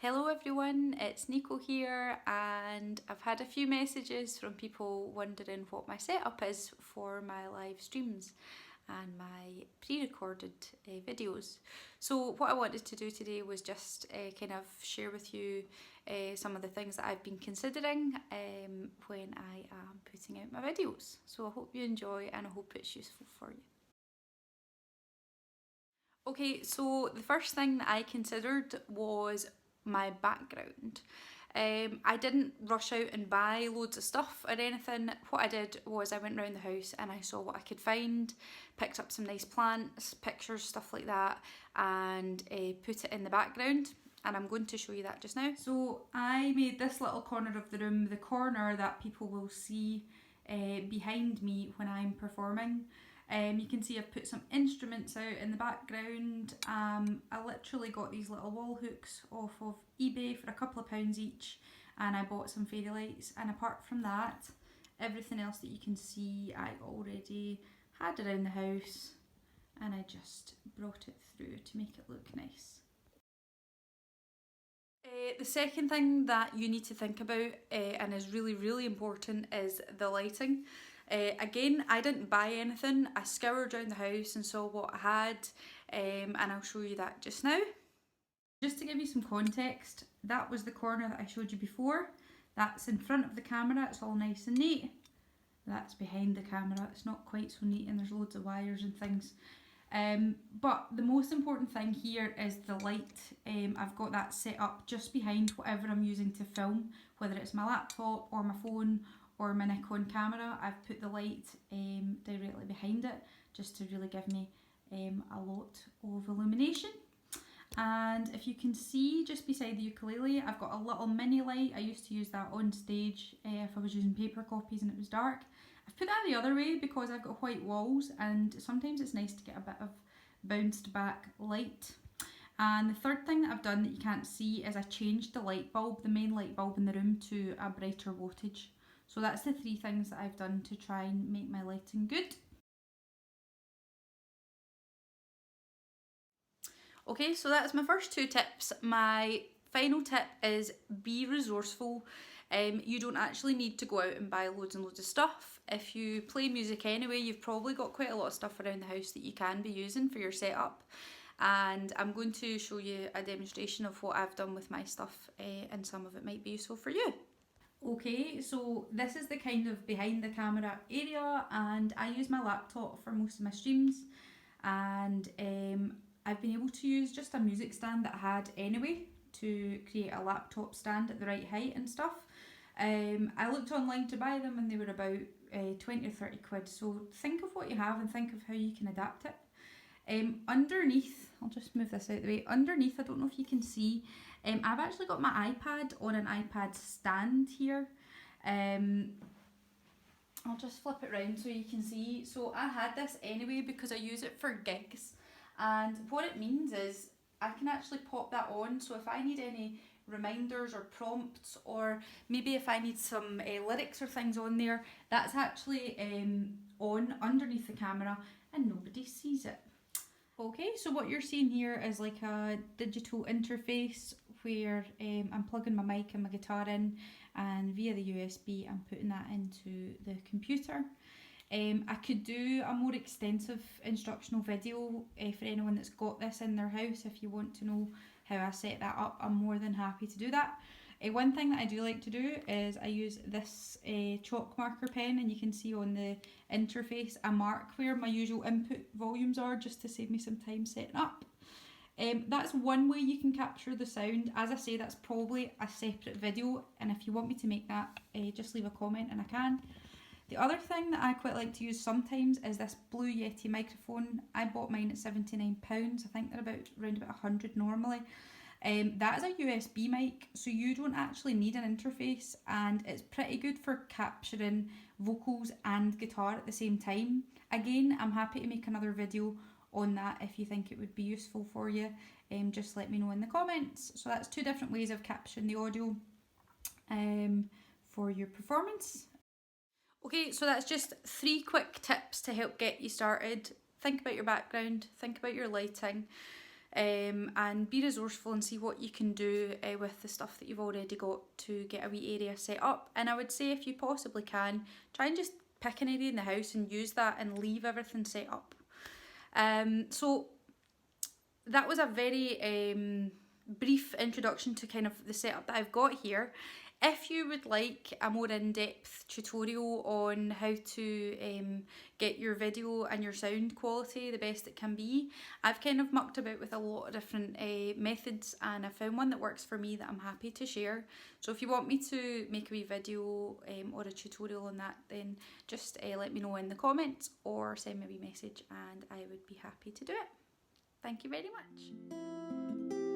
Hello everyone, it's Nico here, and I've had a few messages from people wondering what my setup is for my live streams and my pre-recorded videos. So what I wanted to do today was just kind of share with you some of the things that I've been considering when I am putting out my videos. So I hope you enjoy and I hope it's useful for you. Okay, so the first thing that I considered was my background. I didn't rush out and buy loads of stuff or anything. What I did was I went around the house and I saw what I could find, picked up some nice plants, pictures, stuff like that, and put it in the background. And I'm going to show you that just now. So I made this little corner of the room the corner that people will see behind me when I'm performing. You can see I've put some instruments out in the background. I literally got these little wall hooks off of eBay for a couple of pounds each, and I bought some fairy lights. And apart from that, everything else that you can see I already had around the house, and I just brought it through to make it look nice. The second thing that you need to think about and is really important is the lighting. Again, I didn't buy anything. I scoured around the house and saw what I had, and I'll show you that just now. Just to give you some context, that was the corner that I showed you before. That's in front of the camera, it's all nice and neat. That's behind the camera, it's not quite so neat and there's loads of wires and things. But the most important thing here is the light. I've got that set up just behind whatever I'm using to film, whether it's my laptop or my phone or my Nikon camera. I've put the light directly behind it just to really give me a lot of illumination. And if you can see just beside the ukulele, I've got a little mini light. I used to use that on stage if I was using paper copies and it was dark. I've put that the other way because I've got white walls and sometimes it's nice to get a bit of bounced back light. And the third thing that I've done that you can't see is I changed the light bulb, the main light bulb in the room, to a brighter wattage. So that's the three things that I've done to try and make my lighting good. Okay, so that's my first two tips. My final tip is be resourceful. You don't actually need to go out and buy loads and loads of stuff. If you play music anyway, you've probably got quite a lot of stuff around the house that you can be using for your setup. And I'm going to show you a demonstration of what I've done with my stuff, and some of it might be useful for you. Okay, so this is the kind of behind the camera area, and I use my laptop for most of my streams, and I've been able to use just a music stand that I had anyway to create a laptop stand at the right height and stuff. I looked online to buy them and they were about 20 or 30 quid, so think of what you have and think of how you can adapt it. Underneath, I'll just move this out of the way, underneath, I don't know if you can see, I've actually got my iPad on an iPad stand here. I'll just flip it around so you can see. So I had this anyway because I use it for gigs, and what it means is I can actually pop that on, so if I need any reminders or prompts, or maybe if I need some lyrics or things on there, that's actually on underneath the camera and nobody sees it. Okay, so what you're seeing here is like a digital interface where I'm plugging my mic and my guitar in, and via the USB I'm putting that into the computer. I could do a more extensive instructional video for anyone that's got this in their house. If you want to know how I set that up, I'm more than happy to do that. One thing that I do like to do is I use this chalk marker pen, and you can see on the interface I mark where my usual input volumes are just to save me some time setting up. That's one way you can capture the sound. As I say, that's probably a separate video, and if you want me to make that, just leave a comment and I can. The other thing that I quite like to use sometimes is this Blue Yeti microphone. I bought mine at £79. I think they're around about 100 normally. That is a USB mic, so you don't actually need an interface, and it's pretty good for capturing vocals and guitar at the same time. Again, I'm happy to make another video on that if you think it would be useful for you. Just let me know in the comments. So that's two different ways of capturing the audio for your performance. Okay, so that's just 3 quick tips to help get you started. Think about your background, think about your lighting. and be resourceful and see what you can do with the stuff that you've already got to get a wee area set up. And I would say if you possibly can, try and just pick an area in the house and use that and leave everything set up. So that was a very brief introduction to kind of the setup that I've got here. If you would like a more in-depth tutorial on how to get your video and your sound quality the best it can be, I've kind of mucked about with a lot of different methods, and I found one that works for me that I'm happy to share. So if you want me to make a wee video or a tutorial on that, then just let me know in the comments or send me a wee message and I would be happy to do it. Thank you very much.